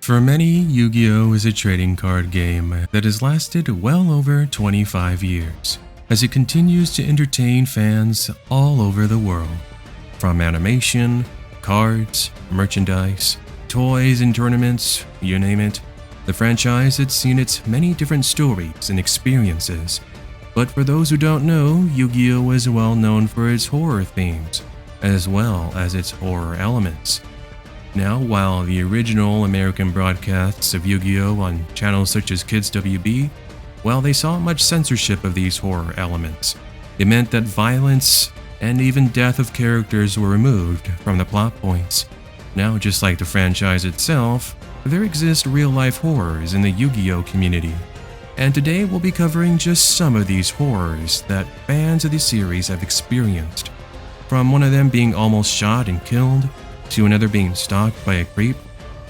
For many, Yu-Gi-Oh! Is a trading card game that has lasted well over 25 years, as it continues to entertain fans all over the world. From animation, cards, merchandise, toys and tournaments, you name it, the franchise has seen its many different stories and experiences. But for those who don't know, Yu-Gi-Oh! Is well known for its horror themes, as well as its horror elements. Now, while the original American broadcasts of Yu-Gi-Oh! On channels such as Kids WB, while they saw much censorship of these horror elements, it meant that violence and even death of characters were removed from the plot points. Now, just like the franchise itself, there exist real-life horrors in the Yu-Gi-Oh! Community. And today we'll be covering just some of these horrors that fans of the series have experienced. From one of them being almost shot and killed, to another being stalked by a creep,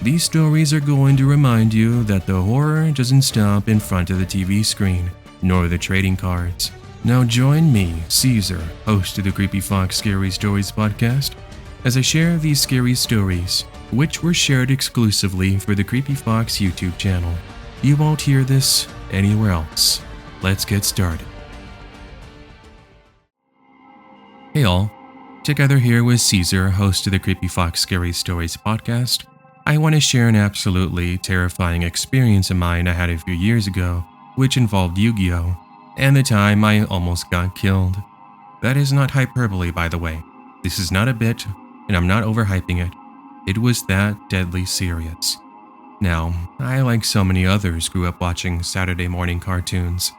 these stories are going to remind you that the horror doesn't stop in front of the TV screen, nor the trading cards. Now join me, Caesar, host of the Creepy Fox Scary Stories podcast, as I share these scary stories, which were shared exclusively for the Creepy Fox YouTube channel. You won't hear this anywhere else. Let's get started. Hey all. Together here with Caesar, host of the Creepy Fox Scary Stories podcast, I want to share an absolutely terrifying experience of mine I had a few years ago, which involved Yu-Gi-Oh! And the time I almost got killed. That is not hyperbole, by the way. This is not a bit, and I'm not overhyping it. It was that deadly serious. Now, I, like so many others, grew up watching Saturday morning cartoons.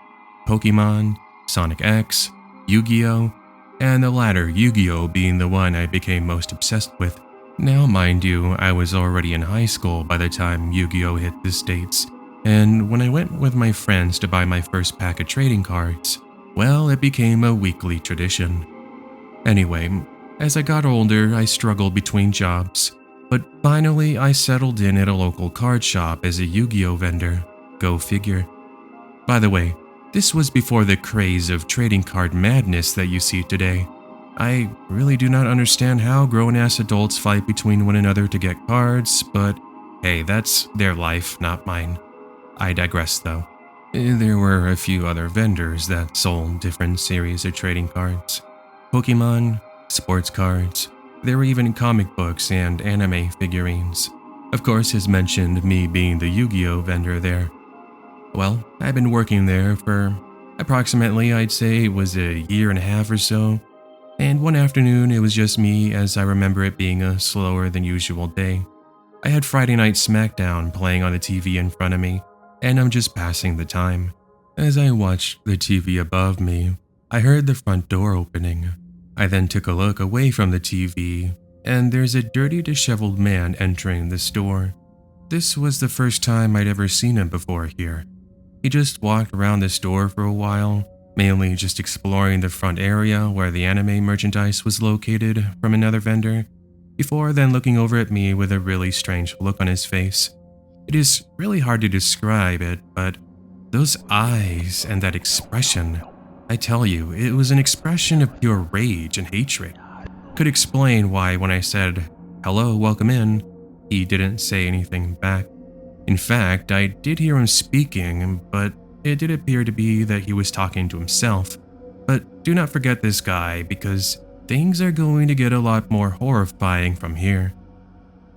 Pokemon, Sonic X, Yu-Gi-Oh!, and the latter, Yu-Gi-Oh! Being the one I became most obsessed with. Now, mind you, I was already in high school by the time Yu-Gi-Oh! Hit the States, and when I went with my friends to buy my first pack of trading cards, well, it became a weekly tradition. Anyway, as I got older, I struggled between jobs, but finally I settled in at a local card shop as a Yu-Gi-Oh! Vendor. Go figure. By the way, this was before the craze of trading card madness that you see today. I really do not understand how grown-ass adults fight between one another to get cards, but hey, that's their life, not mine. I digress though. There were a few other vendors that sold different series of trading cards. Pokemon, sports cards, there were even comic books and anime figurines. Of course, as mentioned, me being the Yu-Gi-Oh! Vendor there. Well, I've been working there for approximately, I'd say it was a year and a half or so, and one afternoon it was just me, as I remember it being a slower than usual day. I had Friday Night SmackDown playing on the TV in front of me, and I'm just passing the time. As I watched the TV above me, I heard the front door opening. I then took a look away from the TV, and there's a dirty, disheveled man entering the store. This was the first time I'd ever seen him before here. He just walked around the store for a while, mainly just exploring the front area where the anime merchandise was located from another vendor, before then looking over at me with a really strange look on his face. It is really hard to describe it, but those eyes and that expression, I tell you, it was an expression of pure rage and hatred. Could explain why when I said, "Hello, welcome in," he didn't say anything back. In fact, I did hear him speaking, but it did appear to be that he was talking to himself. But do not forget this guy, because things are going to get a lot more horrifying from here.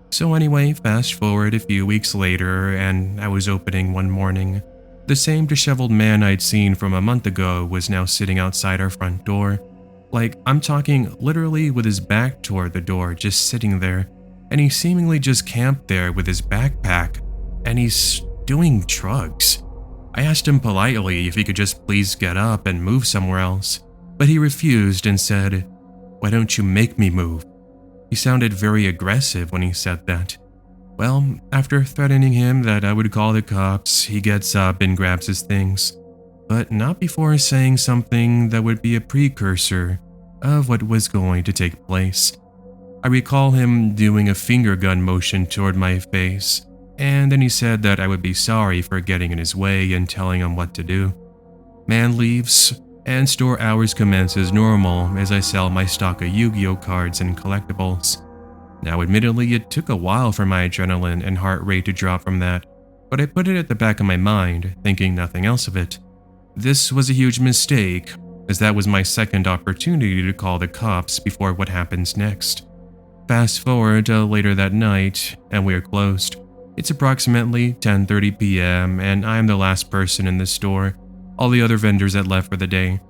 So anyway, fast forward a few weeks later, and I was opening one morning. The same disheveled man I'd seen from a month ago was now sitting outside our front door. Like, I'm talking literally with his back toward the door, just sitting there, and he seemingly just camped there with his backpack. And he's doing drugs. I asked him politely if he could just please get up and move somewhere else, but he refused and said, "Why don't you make me move?" He sounded very aggressive when he said that. Well, after threatening him that I would call the cops, he gets up and grabs his things, but not before saying something that would be a precursor of what was going to take place. I recall him doing a finger gun motion toward my face, and then he said that I would be sorry for getting in his way and telling him what to do. Man leaves, and store hours commence as normal as I sell my stock of Yu-Gi-Oh! Cards and collectibles. Now, admittedly, it took a while for my adrenaline and heart rate to drop from that, but I put it at the back of my mind, thinking nothing else of it. This was a huge mistake, as that was my second opportunity to call the cops before what happens next. Fast forward to later that night, and we are closed. It's approximately 10:30 p.m., and I am the last person in the store. All the other vendors had left for the day.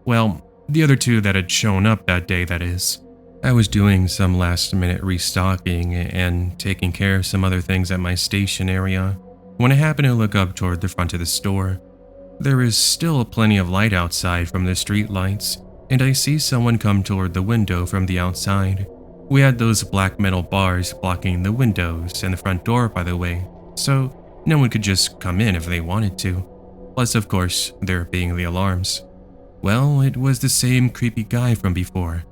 Well, the other two that had shown up that day, that is. I was doing some last-minute restocking and taking care of some other things at my station area when I happened to look up toward the front of the store. There is still plenty of light outside from the street lights, and I see someone come toward the window from the outside. We had those black metal bars blocking the windows and the front door, by the way, so no one could just come in if they wanted to. Plus, of course, there being the alarms. Well, it was the same creepy guy from before.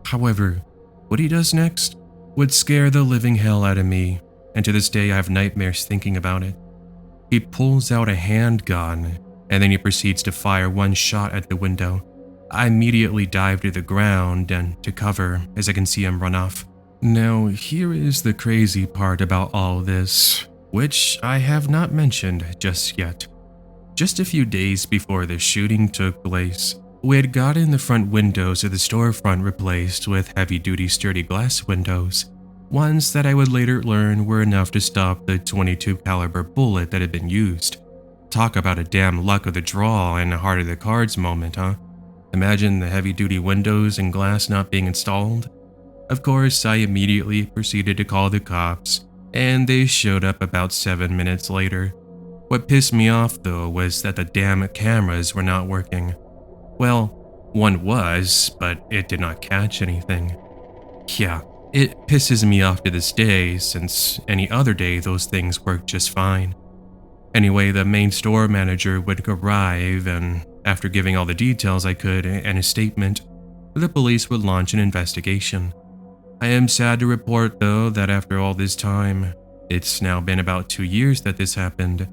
However, what he does next would scare the living hell out of me, and to this day I have nightmares thinking about it. He pulls out a handgun, and then he proceeds to fire one shot at the window. I immediately dive to the ground and to cover as I can see him run off. Now, here is the crazy part about all this, which I have not mentioned just yet. Just a few days before the shooting took place, we had gotten the front windows of the storefront replaced with heavy-duty sturdy glass windows, ones that I would later learn were enough to stop the .22 caliber bullet that had been used. Talk about a damn luck of the draw and a heart of the cards moment, huh? Imagine the heavy-duty windows and glass not being installed. Of course, I immediately proceeded to call the cops, and they showed up about 7 minutes later. What pissed me off, though, was that the damn cameras were not working. Well, one was, but it did not catch anything. Yeah, it pisses me off to this day, since any other day those things work just fine. Anyway, the main store manager would arrive, and after giving all the details I could and a statement, the police would launch an investigation. I am sad to report, though, that after all this time, it's now been about 2 years that this happened,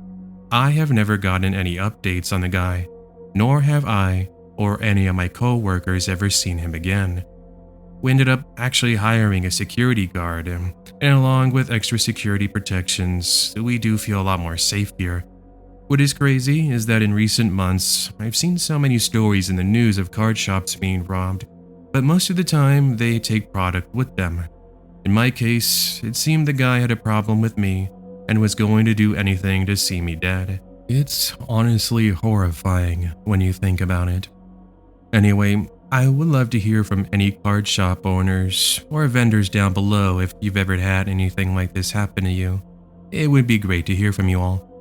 I have never gotten any updates on the guy, nor have I or any of my co-workers ever seen him again. We ended up actually hiring a security guard, and along with extra security protections, we do feel a lot more safe here. What is crazy is that in recent months, I've seen so many stories in the news of card shops being robbed, but most of the time they take product with them. In my case, it seemed the guy had a problem with me and was going to do anything to see me dead. It's honestly horrifying when you think about it. Anyway, I would love to hear from any card shop owners or vendors down below if you've ever had anything like this happen to you. It would be great to hear from you all.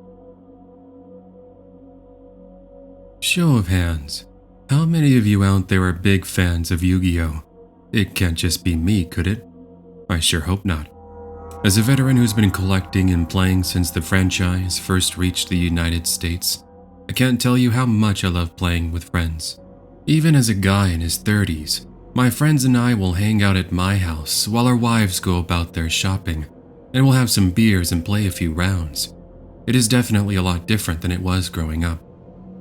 Show of hands. How many of you out there are big fans of Yugioh? It can't just be me, could it? I sure hope not. As a veteran who's been collecting and playing since the franchise first reached the United States, I can't tell you how much I love playing with friends. Even as a guy in his 30s, my friends and I will hang out at my house while our wives go about their shopping, and we'll have some beers and play a few rounds. It is definitely a lot different than it was growing up.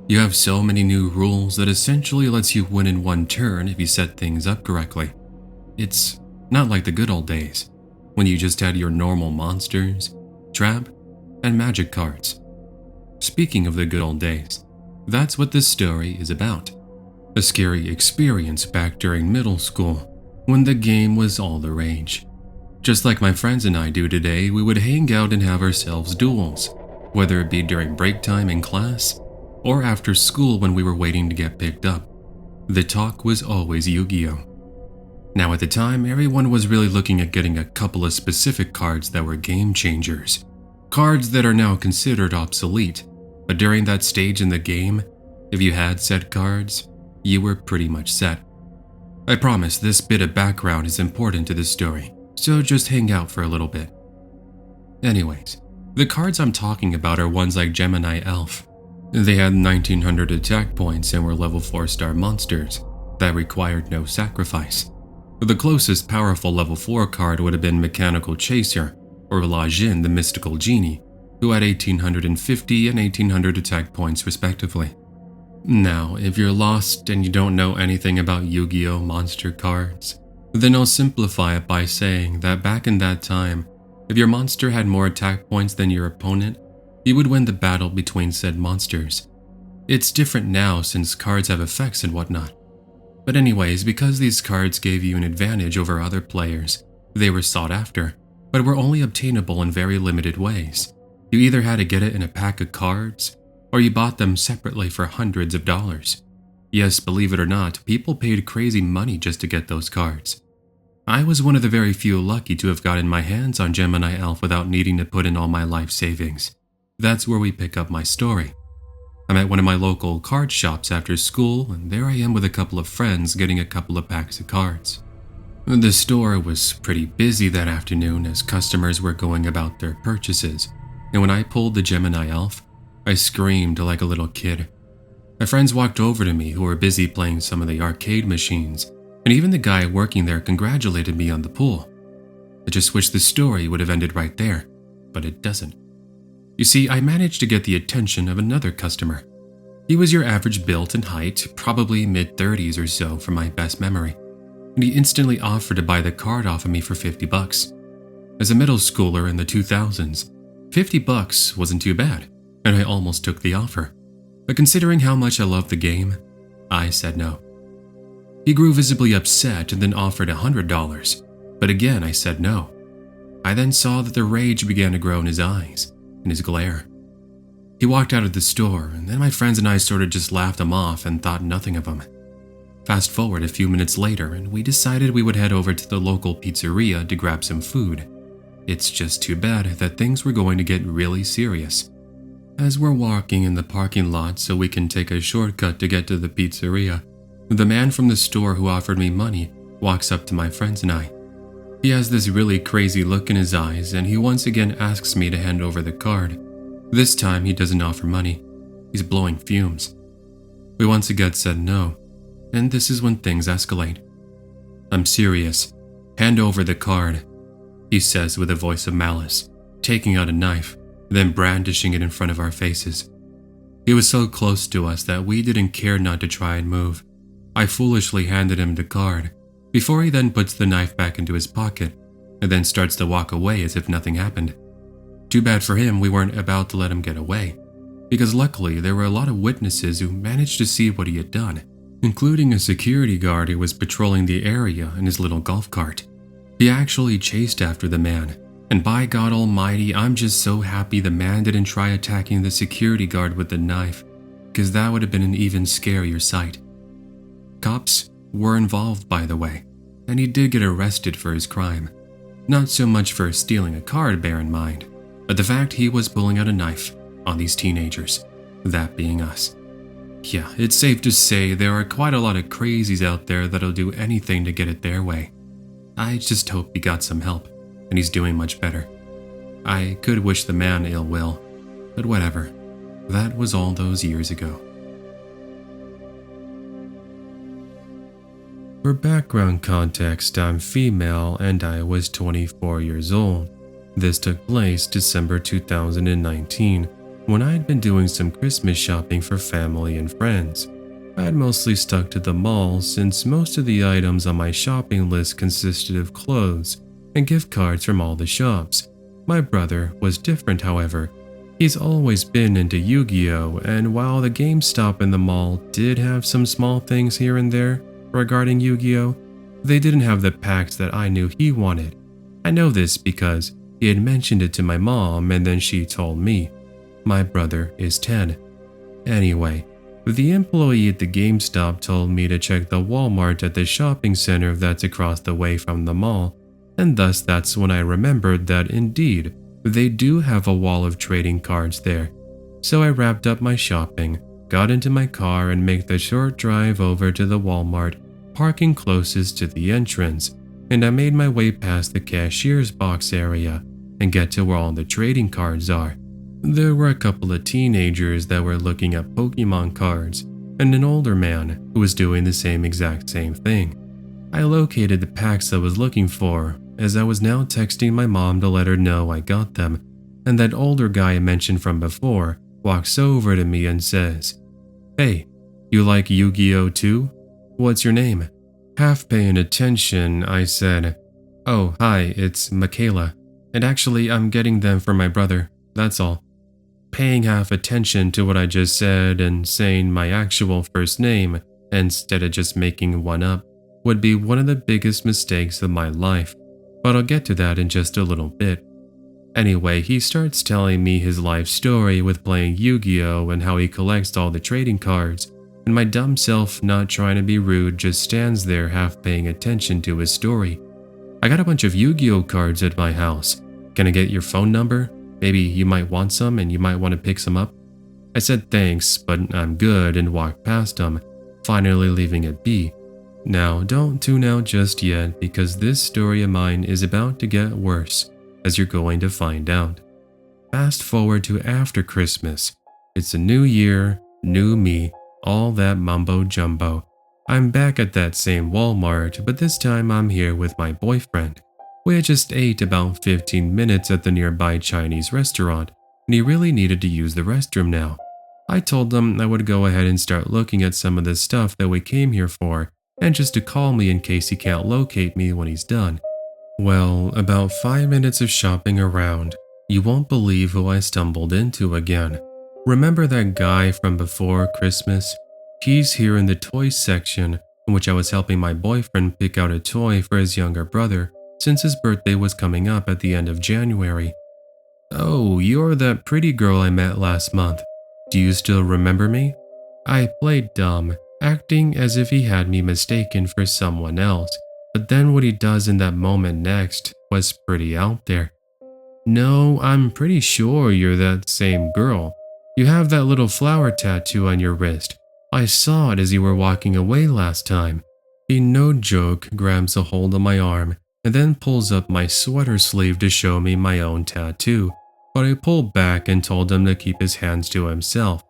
You have so many new rules that essentially lets you win in one turn if you set things up correctly. It's not like the good old days, when you just had your normal monsters, trap, and magic cards. Speaking of the good old days, that's what this story is about. A scary experience back during middle school, when the game was all the rage. Just like my friends and I do today, we would hang out and have ourselves duels, whether it be during break time in class, or after school when we were waiting to get picked up. The talk was always Yu-Gi-Oh! Now at the time, everyone was really looking at getting a couple of specific cards that were game changers. Cards that are now considered obsolete, but during that stage in the game, if you had said cards, you were pretty much set. I promise this bit of background is important to this story, so just hang out for a little bit. Anyways, the cards I'm talking about are ones like Gemini Elf. They had 1900 attack points and were level 4-star monsters that required no sacrifice. The closest powerful level 4 card would have been Mechanical Chaser or La Jin the Mystical Genie, who had 1850 and 1800 attack points respectively. Now, if you're lost and you don't know anything about Yu-Gi-Oh! Monster cards, Then I'll simplify it by saying that back in that time, if your monster had more attack points than your opponent, you would win the battle between said monsters. It's different now since cards have effects and whatnot. But anyways, because these cards gave you an advantage over other players, they were sought after, but were only obtainable in very limited ways. You either had to get it in a pack of cards, or you bought them separately for hundreds of dollars. Yes, believe it or not, people paid crazy money just to get those cards. I was one of the very few lucky to have gotten my hands on Gemini Elf without needing to put in all my life savings. That's where we pick up my story. I'm at one of my local card shops after school, and there I am with a couple of friends getting a couple of packs of cards. The store was pretty busy that afternoon as customers were going about their purchases, and when I pulled the Gemini Elf, I screamed like a little kid. My friends walked over to me who were busy playing some of the arcade machines, and even the guy working there congratulated me on the pull. I just wish the story would have ended right there, but it doesn't. You see, I managed to get the attention of another customer. He was your average build and height, probably mid-30s or so from my best memory, and he instantly offered to buy the card off of me for $50. As a middle schooler in the 2000s, $50 wasn't too bad, and I almost took the offer. But considering how much I loved the game, I said no. He grew visibly upset and then offered $100, but again I said no. I then saw that the rage began to grow in his eyes, in his glare. He walked out of the store, and then my friends and I sort of just laughed him off and thought nothing of him. Fast forward a few minutes later, and we decided we would head over to the local pizzeria to grab some food. It's just too bad that things were going to get really serious. As we're walking in the parking lot so we can take a shortcut to get to the pizzeria, the man from the store who offered me money walks up to my friends and I. He has this really crazy look in his eyes, and he once again asks me to hand over the card. This time he doesn't offer money. He's blowing fumes. We once again said no, and this is when things escalate. "I'm serious. Hand over the card," he says with a voice of malice, taking out a knife, then brandishing it in front of our faces. He was so close to us that we didn't care not to try and move. I foolishly handed him the card, before he then puts the knife back into his pocket, and then starts to walk away as if nothing happened. Too bad for him we weren't about to let him get away, because luckily there were a lot of witnesses who managed to see what he had done, including a security guard who was patrolling the area in his little golf cart. He actually chased after the man, and by God Almighty, I'm just so happy the man didn't try attacking the security guard with the knife, because that would have been an even scarier sight. Cops were involved, by the way, and he did get arrested for his crime. Not so much for stealing a card, bear in mind, but the fact he was pulling out a knife on these teenagers, that being us. Yeah, it's safe to say there are quite a lot of crazies out there that'll do anything to get it their way. I just hope he got some help, and he's doing much better. I could wish the man ill will, but whatever. That was all those years ago. For background context, I'm female and I was 24 years old. This took place December 2019, when I had been doing some Christmas shopping for family and friends. I had mostly stuck to the mall since most of the items on my shopping list consisted of clothes and gift cards from all the shops. My brother was different, however. He's always been into Yugioh, and while the GameStop in the mall did have some small things here and there regarding Yugioh, they didn't have the packs that I knew he wanted. I know this because he had mentioned it to my mom and then she told me. My brother is 10. Anyway, the employee at the GameStop told me to check the Walmart at the shopping center that's across the way from the mall, and thus that's when I remembered that indeed, they do have a wall of trading cards there. So I wrapped up my shopping, got into my car and made the short drive over to the Walmart, parking closest to the entrance, and I made my way past the cashier's box area and get to where all the trading cards are. There were a couple of teenagers that were looking at Pokemon cards, and an older man who was doing the same thing. I located the packs I was looking for, as I was now texting my mom to let her know I got them, and that older guy I mentioned from before walks over to me and says, "Hey, you like Yu-Gi-Oh too? What's your name?" Half paying attention, I said, "Oh, hi, it's Michaela. And actually, I'm getting them for my brother. That's all." Paying half attention to what I just said and saying my actual first name instead of just making one up would be one of the biggest mistakes of my life. But I'll get to that in just a little bit. Anyway, he starts telling me his life story with playing Yu-Gi-Oh! And how he collects all the trading cards, and my dumb self, not trying to be rude, just stands there half paying attention to his story. "I got a bunch of Yu-Gi-Oh! Cards at my house. Can I get your phone number? Maybe you might want some and you might want to pick some up." I said thanks, but I'm good, and walked past him, finally leaving it be. Now, don't tune out just yet, because this story of mine is about to get worse, as you're going to find out. Fast forward to after Christmas. It's a new year, new me, all that mumbo jumbo. I'm back at that same Walmart, but this time I'm here with my boyfriend. We had just ate about 15 minutes at the nearby Chinese restaurant, and he really needed to use the restroom now. I told him I would go ahead and start looking at some of the stuff that we came here for, and just to call me in case he can't locate me when he's done. Well, about 5 minutes of shopping around, you won't believe who I stumbled into again. Remember that guy from before Christmas? He's here in the toys section, in which I was helping my boyfriend pick out a toy for his younger brother, since his birthday was coming up at the end of January. "Oh, you're that pretty girl I met last month. Do you still remember me?" I played dumb, acting as if he had me mistaken for someone else, but then what he does in that moment next was pretty out there. "No, I'm pretty sure you're that same girl. You have that little flower tattoo on your wrist. I saw it as you were walking away last time." He, no joke, grabs a hold of my arm and then pulls up my sweater sleeve to show me my own tattoo, but I pulled back and told him to keep his hands to himself.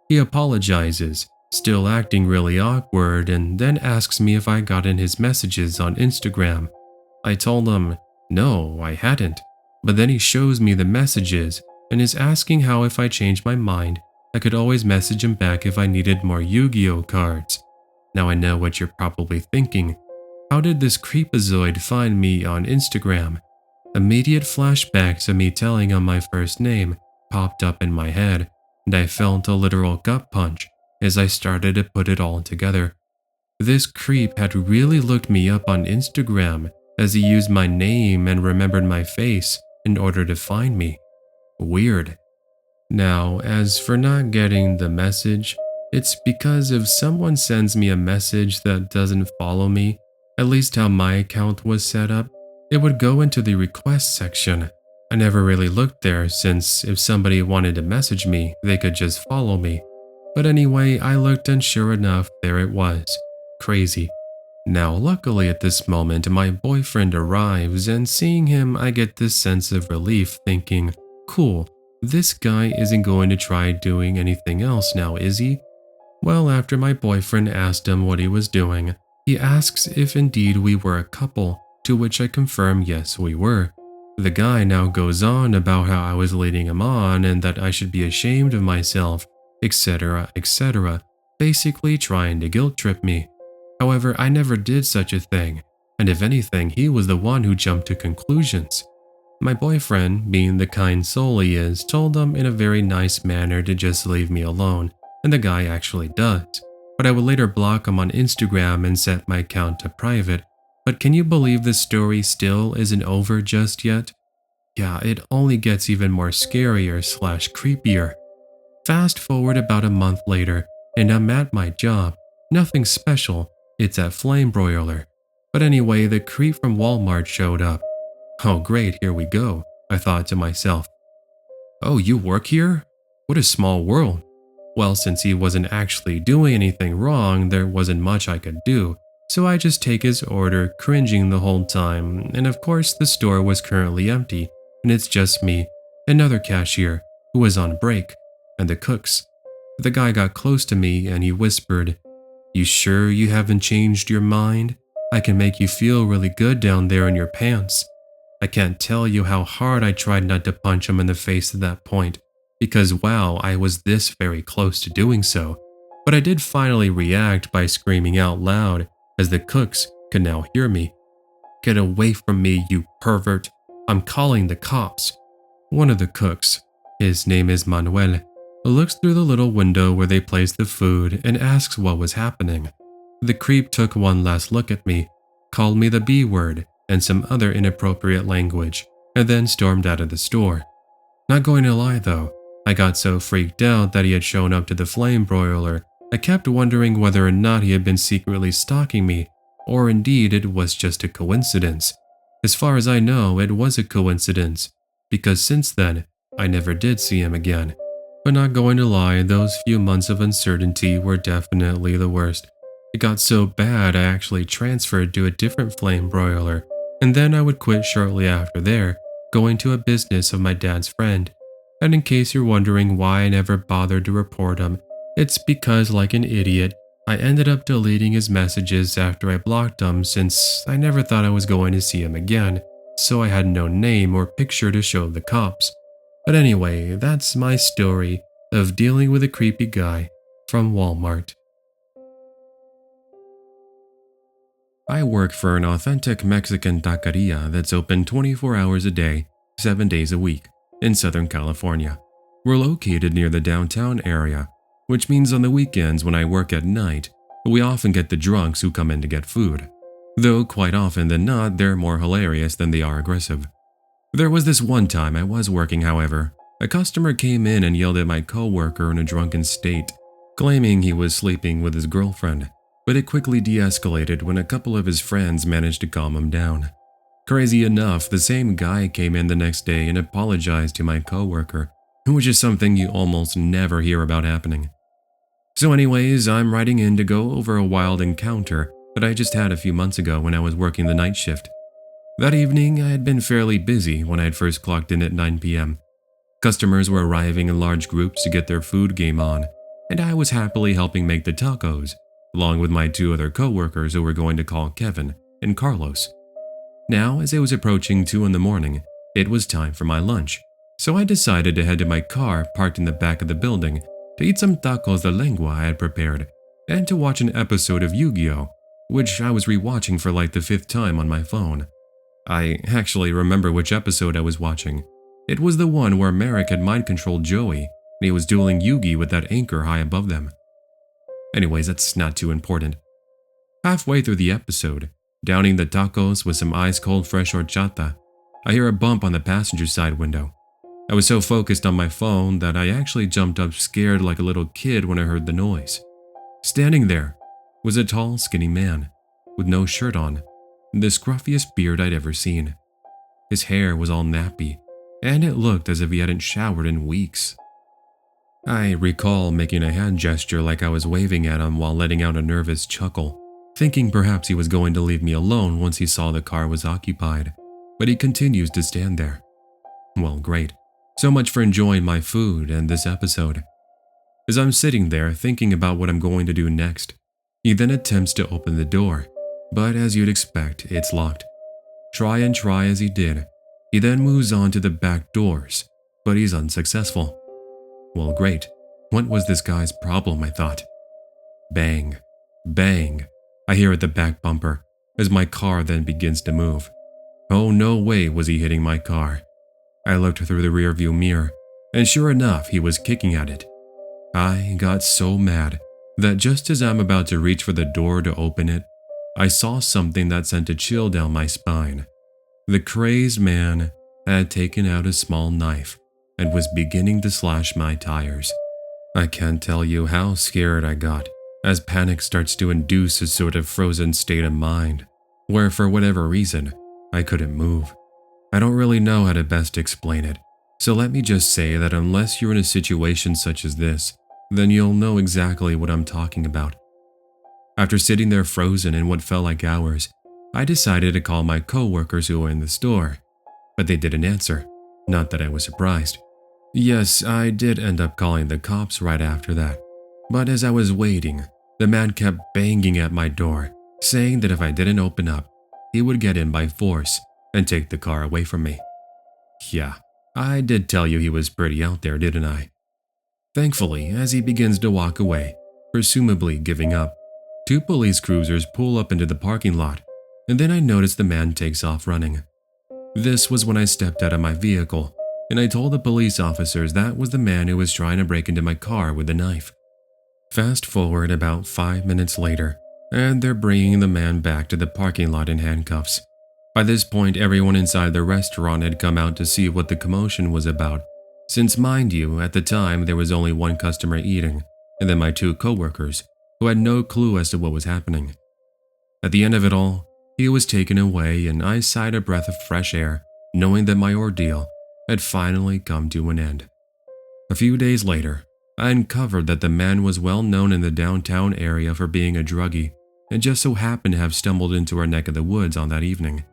He apologizes, still acting really awkward, and then asks me if I got in his messages on Instagram. I told him, no, I hadn't, but then he shows me the messages and is asking how if I changed my mind, I could always message him back if I needed more Yu-Gi-Oh cards. Now I know what you're probably thinking. How did this creepazoid find me on Instagram? Immediate flashbacks of me telling him my first name popped up in my head, and I felt a literal gut punch as I started to put it all together. This creep had really looked me up on Instagram, as he used my name and remembered my face in order to find me. Weird. Now, as for not getting the message, it's because if someone sends me a message that doesn't follow me, at least how my account was set up, it would go into the request section. I never really looked there, since if somebody wanted to message me, they could just follow me. But anyway, I looked and sure enough, there it was. Crazy. Now, luckily at this moment, my boyfriend arrives, and seeing him, I get this sense of relief, thinking, cool, this guy isn't going to try doing anything else now, is he? Well, after my boyfriend asked him what he was doing, he asks if indeed we were a couple, to which I confirm yes we were. The guy now goes on about how I was leading him on and that I should be ashamed of myself, etc., etc., basically trying to guilt trip me. However, I never did such a thing, and if anything, he was the one who jumped to conclusions. My boyfriend, being the kind soul he is, told him in a very nice manner to just leave me alone, and the guy actually does. But I would later block him on Instagram and set my account to private. But can you believe the story still isn't over just yet? Yeah, it only gets even more scarier/creepier. Fast forward about a month later, and I'm at my job. Nothing special, it's at Flame Broiler. But anyway, the creep from Walmart showed up. Oh great, here we go, I thought to myself. Oh, you work here? What a small world. Well, since he wasn't actually doing anything wrong, there wasn't much I could do, so I just take his order, cringing the whole time, and of course the store was currently empty, and it's just me, another cashier, who was on break, and the cooks. The guy got close to me and he whispered, "You sure you haven't changed your mind? I can make you feel really good down there in your pants." I can't tell you how hard I tried not to punch him in the face at that point, because wow, I was this very close to doing so. But I did finally react by screaming out loud, as the cooks could now hear me. "Get away from me, you pervert. I'm calling the cops." One of the cooks, his name is Manuel, looks through the little window where they place the food and asks what was happening. The creep took one last look at me, called me the B word and some other inappropriate language, and then stormed out of the store. Not going to lie though, I got so freaked out that he had shown up to the flame broiler, I kept wondering whether or not he had been secretly stalking me, or indeed it was just a coincidence. As far as I know, it was a coincidence, because since then, I never did see him again. But not going to lie, those few months of uncertainty were definitely the worst. It got so bad I actually transferred to a different flame broiler, and then I would quit shortly after there, going to a business of my dad's friend. And in case you're wondering why I never bothered to report him, it's because, like an idiot, I ended up deleting his messages after I blocked him since I never thought I was going to see him again, so I had no name or picture to show the cops. But anyway, that's my story of dealing with a creepy guy from Walmart. I work for an authentic Mexican taqueria that's open 24 hours a day, 7 days a week, in Southern California. We're located near the downtown area, which means on the weekends when I work at night, we often get the drunks who come in to get food. Though quite often than not, they're more hilarious than they are aggressive. There was this one time I was working, however. A customer came in and yelled at my coworker in a drunken state, claiming he was sleeping with his girlfriend, but it quickly de-escalated when a couple of his friends managed to calm him down. Crazy enough, the same guy came in the next day and apologized to my coworker, which is something you almost never hear about happening. So anyways, I'm writing in to go over a wild encounter that I just had a few months ago when I was working the night shift. That evening, I had been fairly busy when I had first clocked in at 9 p.m. Customers were arriving in large groups to get their food game on, and I was happily helping make the tacos, along with my two other coworkers who were going to call Kevin and Carlos. Now, as it was approaching 2 in the morning, it was time for my lunch, so I decided to head to my car parked in the back of the building to eat some tacos de lengua I had prepared, and to watch an episode of Yugioh, which I was rewatching for like the 5th time on my phone. I actually remember which episode I was watching. It was the one where Merrick had mind-controlled Joey, and he was dueling Yugi with that anchor high above them. Anyways, that's not too important. Halfway through the episode, downing the tacos with some ice-cold fresh horchata, I hear a bump on the passenger side window. I was so focused on my phone that I actually jumped up scared like a little kid when I heard the noise. Standing there was a tall, skinny man with no shirt on, the scruffiest beard I'd ever seen. His hair was all nappy, and it looked as if he hadn't showered in weeks. I recall making a hand gesture like I was waving at him while letting out a nervous chuckle, thinking perhaps he was going to leave me alone once he saw the car was occupied, but he continues to stand there. Well, great. So much for enjoying my food and this episode. As I'm sitting there thinking about what I'm going to do next, he then attempts to open the door, but as you'd expect, it's locked. Try as he did, he then moves on to the back doors, but he's unsuccessful. Well, great. What was this guy's problem, I thought. Bang, bang, I hear at the back bumper as my car then begins to move. Oh, no way was he hitting my car. I looked through the rearview mirror, and sure enough, he was kicking at it. I got so mad that just as I'm about to reach for the door to open it, I saw something that sent a chill down my spine. The crazed man had taken out a small knife and was beginning to slash my tires. I can't tell you how scared I got, as panic starts to induce a sort of frozen state of mind, where for whatever reason, I couldn't move. I don't really know how to best explain it, so let me just say that unless you're in a situation such as this, then you'll know exactly what I'm talking about. After sitting there frozen in what felt like hours, I decided to call my coworkers who were in the store, but they didn't answer. Not that I was surprised. Yes, I did end up calling the cops right after that, but as I was waiting, the man kept banging at my door, saying that if I didn't open up, he would get in by force and take the car away from me. Yeah, I did tell you he was pretty out there, didn't I? Thankfully, as he begins to walk away, presumably giving up, Two police cruisers pull up into the parking lot, and then I notice the man takes off running. This was when I stepped out of my vehicle, and I told the police officers that was the man who was trying to break into my car with a knife. Fast forward about 5 minutes later, and they're bringing the man back to the parking lot in handcuffs. By this point, everyone inside the restaurant had come out to see what the commotion was about, since mind you, at the time there was only one customer eating, and then my two coworkers, who had no clue as to what was happening. At the end of it all, he was taken away and I sighed a breath of fresh air, knowing that my ordeal had finally come to an end. A few days later, I uncovered that the man was well known in the downtown area for being a druggie, and just so happened to have stumbled into our neck of the woods on that evening.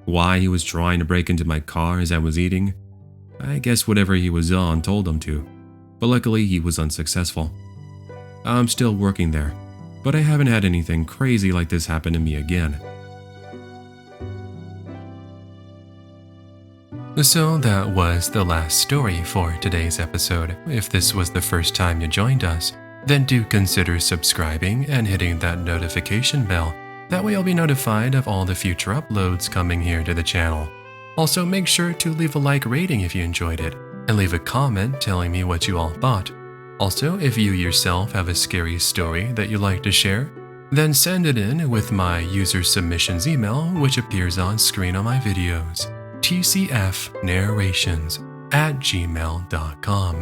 Why he was trying to break into my car as I was eating? I guess whatever he was on told him to, but luckily he was unsuccessful. I'm still working there, but I haven't had anything crazy like this happen to me again. So that was the last story for today's episode. If this was the first time you joined us, then do consider subscribing and hitting that notification bell. That way you'll be notified of all the future uploads coming here to the channel. Also, make sure to leave a like rating if you enjoyed it, and leave a comment telling me what you all thought. Also, if you yourself have a scary story that you'd like to share, then send it in with my user submissions email, which appears on screen on my videos. tcfnarrations@gmail.com.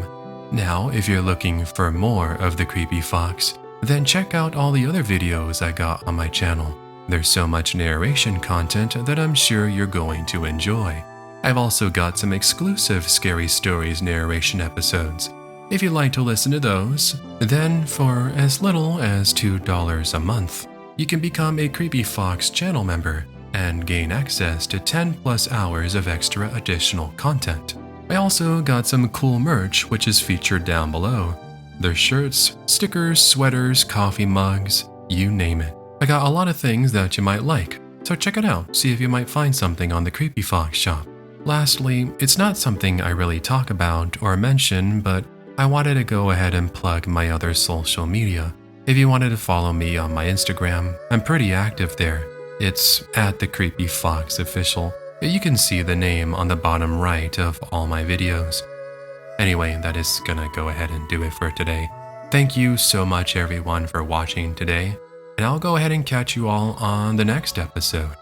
Now, if you're looking for more of the Creepy Fox, then check out all the other videos I got on my channel. There's so much narration content that I'm sure you're going to enjoy. I've also got some exclusive Scary Stories narration episodes. If you'd like to listen to those, then for as little as $2 a month, you can become a Creepy Fox channel member and gain access to 10 plus hours of extra additional content. I also got some cool merch which is featured down below. There's shirts, stickers, sweaters, coffee mugs, you name it. I got a lot of things that you might like, so check it out, see if you might find something on the Creepy Fox shop. Lastly, it's not something I really talk about or mention, but I wanted to go ahead and plug my other social media. If you wanted to follow me on my Instagram, I'm pretty active there. It's @TheCreepyFoxOfficial. You can see the name on the bottom right of all my videos. Anyway, that is gonna go ahead and do it for today. Thank you so much everyone for watching today, and I'll go ahead and catch you all on the next episode.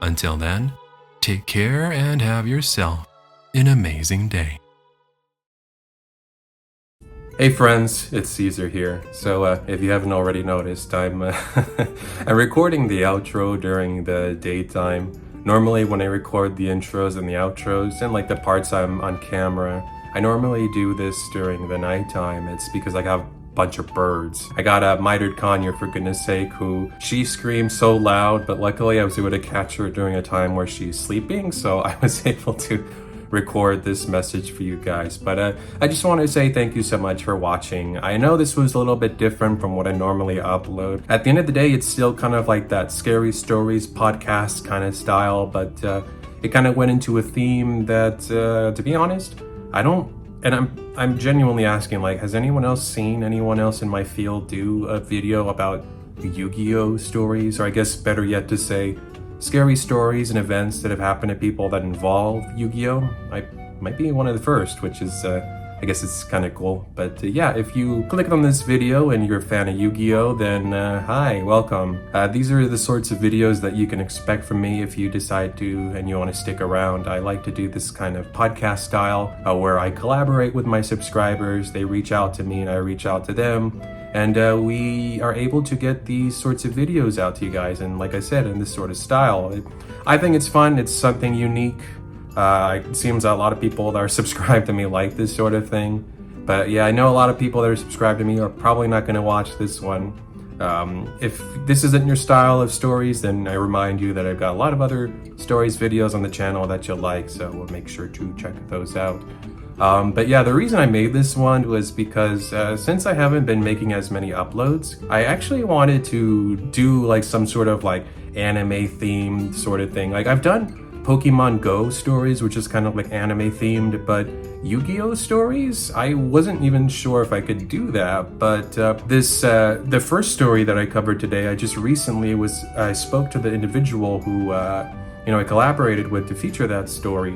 Until then, take care and have yourself an amazing day. Hey friends, it's Caesar here. So if you haven't already noticed, I'm I'm recording the outro during the daytime. Normally when I record the intros and the outros and like the parts I'm on camera, I normally do this during the nighttime. It's because I have a bunch of birds. I got a mitered conure, for goodness sake, who she screams so loud, but luckily I was able to catch her during a time where she's sleeping, so I was able to record this message for you guys. But I just want to say thank you so much for watching. I know this was a little bit different from what I normally upload. At the end of the day, it's still kind of like that Scary Stories podcast kind of style, but it kind of went into a theme that, to be honest, I don't, and I'm genuinely asking, like, has anyone else seen anyone else in my field do a video about Yu-Gi-Oh stories, or I guess better yet to say, scary stories and events that have happened to people that involve Yu-Gi-Oh? I might be one of the first, which is, I guess it's kind of cool. But yeah, if you click on this video and you're a fan of Yu-Gi-Oh, then hi, welcome. These are the sorts of videos that you can expect from me if you decide to and you want to stick around. I like to do this kind of podcast style where I collaborate with my subscribers. They reach out to me and I reach out to them. And we are able to get these sorts of videos out to you guys. And like I said, in this sort of style, I think it's fun. It's something unique. It seems a lot of people that are subscribed to me like this sort of thing. But yeah, I know a lot of people that are subscribed to me are probably not going to watch this one. If this isn't your style of stories, then I remind you that I've got a lot of other stories videos on the channel that you'll like. So we'll make sure to check those out. But yeah, the reason I made this one was because since I haven't been making as many uploads, I actually wanted to do like some sort of like anime themed sort of thing. Like I've done Pokemon Go stories, which is kind of like anime themed, but Yu-Gi-Oh stories, I wasn't even sure if I could do that. But the first story that I covered today, I spoke to the individual who I collaborated with to feature that story,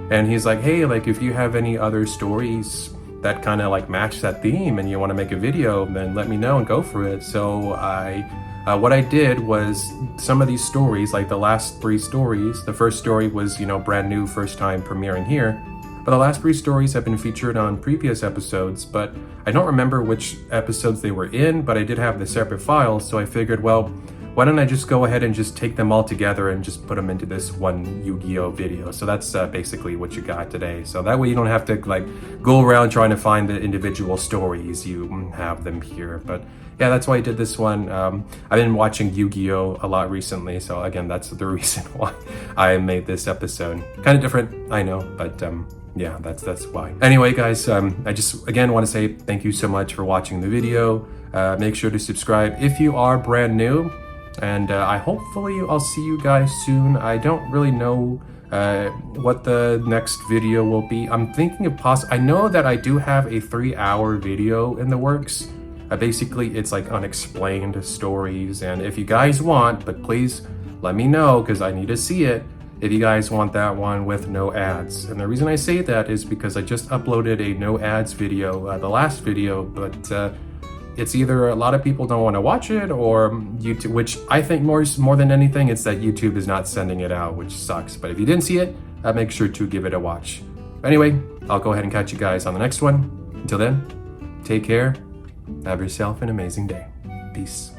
and he's like, hey, like if you have any other stories that kind of like match that theme and you want to make a video, then let me know and go for it. So what I did was some of these stories, like the last 3 stories, the first story was, brand new, first time premiering here. But the last 3 stories have been featured on previous episodes, but I don't remember which episodes they were in, but I did have the separate files, so I figured, well, why don't I just go ahead and just take them all together and just put them into this one Yu-Gi-Oh video. So that's basically what you got today. So that way you don't have to like go around trying to find the individual stories, you have them here. But yeah, that's why I did this one. I've been watching Yu-Gi-Oh a lot recently, so again, that's the reason why I made this episode. Kind of different, I know, but yeah, that's why. Anyway, guys, I just again want to say thank you so much for watching the video. Make sure to subscribe if you are brand new. And hopefully I'll see you guys soon. I don't really know what the next video will be. I'm thinking of I know that I do have a 3-hour video in the works. Basically, it's like unexplained stories. And if you guys want, but please let me know because I need to see it, if you guys want that one with no ads. And the reason I say that is because I just uploaded a no ads video, the last video, but it's either a lot of people don't want to watch it or YouTube, which I think more than anything, it's that YouTube is not sending it out, which sucks. But if you didn't see it, make sure to give it a watch. Anyway, I'll go ahead and catch you guys on the next one. Until then, take care. Have yourself an amazing day. Peace.